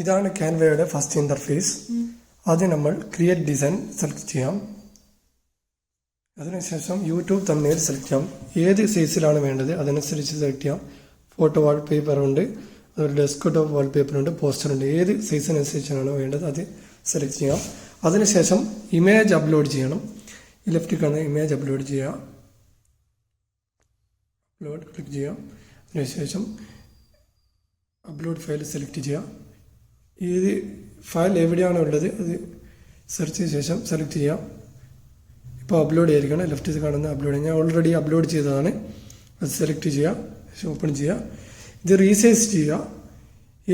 ഇതാണ് ക്യാൻവയുടെ first interface. ആദ്യം നമ്മൾ ക്രിയേറ്റ് ഡിസൈൻ സെലക്ട് ചെയ്യാം. അതിനുശേഷം യൂട്യൂബ് തമ്മിൽ സെലക്ട് ചെയ്യാം. ഏത് സൈസിലാണ് വേണ്ടത് അതനുസരിച്ച് സെലക്ട് ചെയ്യാം. ഫോട്ടോ വാൾപേപ്പർ ഉണ്ട്, അതുപോലെ ഡെസ്ക്ടോപ്പ് വാൾപേപ്പർ ഉണ്ട്, പോസ്റ്റർ ഉണ്ട്. ഏത് സൈസിനനുസരിച്ചാണോ വേണ്ടത് അത് സെലക്ട് ചെയ്യാം. അതിനുശേഷം ഇമേജ് അപ്ലോഡ് ചെയ്യണം. ഈ ലെഫ്റ്റിൽ കാണുന്ന ഇമേജ് അപ്ലോഡ് ചെയ്യുക. അപ്ലോഡ് ക്ലിക്ക് ചെയ്യാം. അതിനുശേഷം അപ്ലോഡ് ഫയൽ സെലക്ട് ചെയ്യുക. ഏത് ഫയൽ എവിടെയാണോ ഉള്ളത് അത് സെർച്ച് ചെയ്ത ശേഷം സെലക്ട് ചെയ്യാം. ഇപ്പോൾ അപ്ലോഡ് ചെയ്തിരിക്കണം. ലെഫ്റ്റിൽ കാണുന്ന അപ്ലോഡ് ഞാൻ ഓൾറെഡി അപ്ലോഡ് ചെയ്തതാണ്. അത് സെലക്ട് ചെയ്യുക, ഓപ്പൺ ചെയ്യുക. ഇത് റീസൈസ് ചെയ്യുക.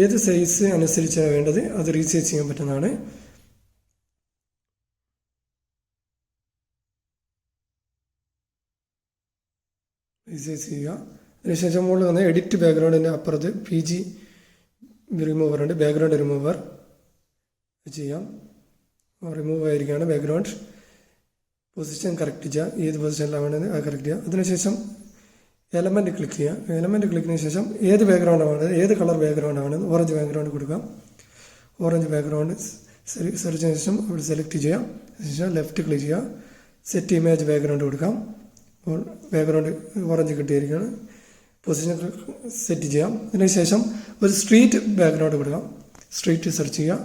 ഏത് സൈസ് അനുസരിച്ചാണ് വേണ്ടത് അത് റീസൈസ് ചെയ്യാൻ പറ്റുന്നതാണ്. റീസൈസ് ചെയ്യുക. അതിനുശേഷം മുകളിൽ വന്ന് എഡിറ്റ് ബാക്ക്ഗ്രൗണ്ടിൻ്റെ അപ്പുറത്ത് PG റിമൂവർ ഉണ്ട്. ബാക്ക്ഗ്രൗണ്ട് റിമൂവർ ചെയ്യാം. റിമൂവ് ആയിരിക്കുകയാണ് ബാക്ക്ഗ്രൗണ്ട്. പൊസിഷൻ കറക്റ്റ് ചെയ്യുക. ഏത് പൊസിഷനിലാണ് വേണ്ടത് അത് കറക്റ്റ് ചെയ്യുക. അതിനുശേഷം എലമെൻറ്റ് ക്ലിക്ക് ചെയ്യുക. എലമെൻറ്റ് ക്ലിക്കിന് ശേഷം ഏത് ബാക്ക്ഗ്രൗണ്ടാണ് വേണ്ടത്, ഏത് കളർ ബാക്ക്ഗ്രൗണ്ടാണ്, ഓറഞ്ച് ബാക്ക്ഗ്രൗണ്ട് കൊടുക്കാം. ഓറഞ്ച് ബാക്ക്ഗ്രൗണ്ട് സെർച്ച് ചെയ്ത ശേഷം അവിടെ സെലക്ട് ചെയ്യാം. അതിനുശേഷം ലെഫ്റ്റ് ക്ലിക്ക് ചെയ്യുക. സെറ്റ് ഇമേജ് ബാക്ക്ഗ്രൗണ്ട് കൊടുക്കാം. ബാക്ക്ഗ്രൗണ്ട് ഓറഞ്ച് കിട്ടിയിരിക്കുകയാണ്. പൊസിഷൻ സെറ്റ് ചെയ്യാം. അതിനുശേഷം ഒരു സ്ട്രീറ്റ് ബാക്ക്ഗ്രൗണ്ട് കൊടുക്കാം. സ്ട്രീറ്റ് സെർച്ച് ചെയ്യുക.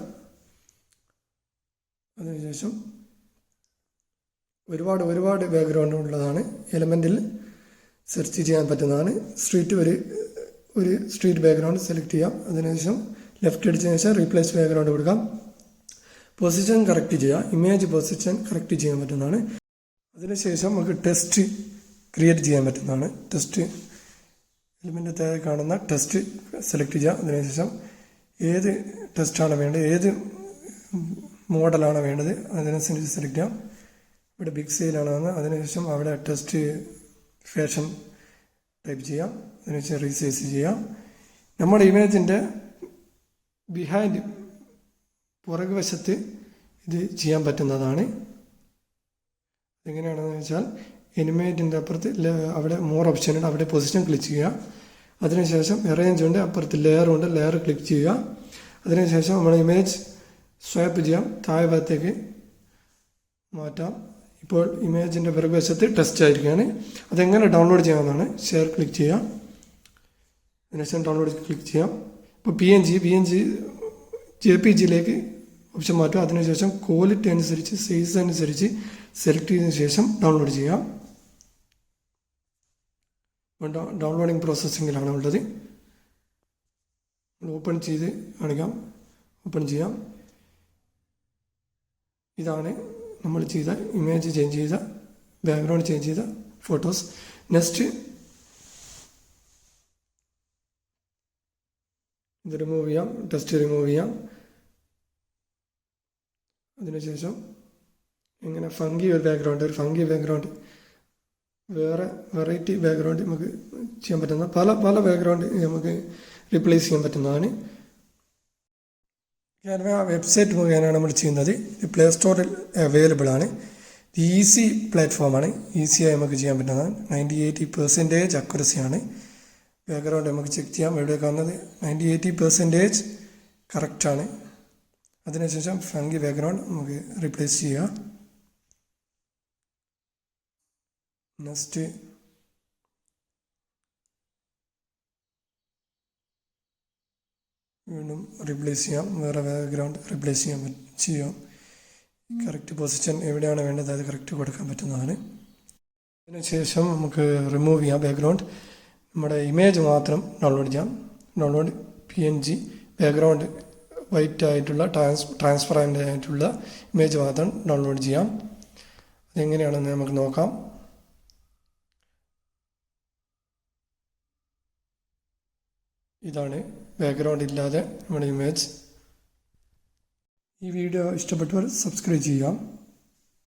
അതിനുശേഷം ഒരുപാട് ബാക്ക്ഗ്രൗണ്ട് ഉള്ളതാണ്. എലമെൻറ്റിൽ സെർച്ച് ചെയ്യാൻ പറ്റുന്നതാണ്. സ്ട്രീറ്റ് ഒരു സ്ട്രീറ്റ് ബാക്ക്ഗ്രൗണ്ട് സെലക്ട് ചെയ്യാം. അതിനുശേഷം ലെഫ്റ്റ് അടിച്ചതിന് ശേഷം റീപ്ലേസ് ബാക്ക്ഗ്രൗണ്ട് കൊടുക്കാം. പൊസിഷൻ കറക്റ്റ് ചെയ്യുക. ഇമേജ് പൊസിഷൻ കറക്റ്റ് ചെയ്യാൻ പറ്റുന്നതാണ്. അതിനുശേഷം നമുക്ക് ടെക്സ്റ്റ് ക്രിയേറ്റ് ചെയ്യാൻ പറ്റുന്നതാണ്. ടെക്സ്റ്റ് എലിമെൻ്റ് താഴെ കാണുന്ന ടെക്സ്റ്റ് സെലക്ട് ചെയ്യുക. അതിനുശേഷം ഏത് ടെക്സ്റ്റാണ് വേണ്ടത്, ഏത് മോഡലാണ് വേണ്ടത് അതിനനുസരിച്ച് സെലക്ട് ചെയ്യാം. ഇവിടെ ബിഗ് സെയിലാണ് വന്നത്. അതിനുശേഷം അവിടെ ടെക്സ്റ്റ് ഫാഷൻ ടൈപ്പ് ചെയ്യാം. അതിനുശേഷം റീസൈസ് ചെയ്യാം. നമ്മുടെ ഇമേജിൻ്റെ ബിഹൈൻഡ് പുറകു വശത്ത് ഇത് ചെയ്യാൻ പറ്റുന്നതാണ്. എങ്ങനെയാണെന്ന് വെച്ചാൽ എനിമേറ്റിൻ്റെ അപ്പുറത്ത് അവിടെ മോർ ഓപ്ഷൻ ഉണ്ട്. അവിടെ പൊസിഷൻ ക്ലിക്ക് ചെയ്യുക. അതിനുശേഷം അറേഞ്ച് ഉണ്ട്. അപ്പുറത്ത് ലെയർ ഉണ്ട്. ലെയർ ക്ലിക്ക് ചെയ്യുക. അതിനുശേഷം നമ്മൾ ഇമേജ് സ്വൈപ്പ് ചെയ്യാം. താഴെ ഭാഗത്തേക്ക് മാറ്റാം. ഇപ്പോൾ ഇമേജിൻ്റെ പിറകുവശത്ത് ടെക്സ്റ്റ് ആയിരിക്കുകയാണ്. അതെങ്ങനെ ഡൗൺലോഡ് ചെയ്യാമെന്നാണ്. ഷെയർ ക്ലിക്ക് ചെയ്യാം. അതിനുശേഷം ഡൗൺലോഡ് ക്ലിക്ക് ചെയ്യാം. ഇപ്പോൾ PNG JPGയിലേക്ക് ഓപ്ഷൻ മാറ്റുക. അതിനുശേഷം ക്വാളിറ്റി അനുസരിച്ച് സൈസ് അനുസരിച്ച് സെലക്ട് ചെയ്തതിനു ശേഷം ഡൗൺലോഡ് ചെയ്യാം. ഡൗൺലോഡിങ് പ്രോസസ്സിങ്ങിലാണ് ഉള്ളത്. ഓപ്പൺ ചെയ്ത് കാണിക്കാം. ഓപ്പൺ ചെയ്യാം. ഇതാണ് നമ്മൾ ചെയ്ത ഇമേജ് ചേഞ്ച് ചെയ്ത ബാക്ക്ഗ്രൗണ്ട് ചേഞ്ച് ചെയ്ത ഫോട്ടോസ്. നെക്സ്റ്റ് ഇത് റിമൂവ് ചെയ്യാം. ടെക്സ്റ്റ് റിമൂവ് ചെയ്യാം. അതിനുശേഷം ഇങ്ങനെ ഫംഗി ഒരു ബാക്ക്ഗ്രൗണ്ട് വേറെ വെറൈറ്റി ബാക്ക്ഗ്രൗണ്ട് നമുക്ക് ചെയ്യാൻ പറ്റുന്ന പല ബാക്ക്ഗ്രൗണ്ട് നമുക്ക് റീപ്ലേസ് ചെയ്യാൻ പറ്റുന്നതാണ്. ക്യാൻവ വെബ്സൈറ്റ് മുഖേനയാണ് നമ്മൾ ചെയ്യുന്നത്. ഇത് പ്ലേ സ്റ്റോറിൽ അവൈലബിൾ ആണ്. ഇത് ഈസി പ്ലാറ്റ്ഫോമാണ്. ഈസിയായി നമുക്ക് ചെയ്യാൻ പറ്റുന്നതാണ്. 98% അക്യുറസിയാണ്. ബാക്ക്ഗ്രൗണ്ട് നമുക്ക് ചെക്ക് ചെയ്യാം. എവിടെ കാണുന്നത് 98% കറക്റ്റാണ്. അതിനുശേഷം ഫംഗി ബാക്ക്ഗ്രൗണ്ട് നമുക്ക് റീപ്ലേസ് ചെയ്യുക. നെക്സ്റ്റ് വീണ്ടും റീപ്ലേസ് ചെയ്യാം. വേറെ ബാക്ക്ഗ്രൗണ്ട് റീപ്ലേസ് ചെയ്യാം. കറക്റ്റ് പൊസിഷൻ എവിടെയാണ് വേണ്ടത് അത് കറക്റ്റ് കൊടുക്കാൻ പറ്റുന്നതാണ്. അതിനുശേഷം നമുക്ക് റിമൂവ് ചെയ്യാം ബാക്ക്ഗ്രൗണ്ട്. നമ്മുടെ ഇമേജ് മാത്രം ഡൗൺലോഡ് ചെയ്യാം. ഡൗൺലോഡ് PNG ബാക്ക്ഗ്രൗണ്ട് വൈറ്റ് ആയിട്ടുള്ള ട്രാൻസ്പെറൻ്റ് ആയിട്ടുള്ള ഇമേജ് മാത്രം ഡൗൺലോഡ് ചെയ്യാം. അതെങ്ങനെയാണെന്ന് നമുക്ക് നോക്കാം. ഇതാണ് ബാക്ക്ഗ്രൗണ്ട് ഇല്ലാതെ നമ്മുടെ ഇമേജ്. ഈ വീഡിയോ ഇഷ്ടപ്പെട്ടവർ സബ്സ്ക്രൈബ് ചെയ്യാം.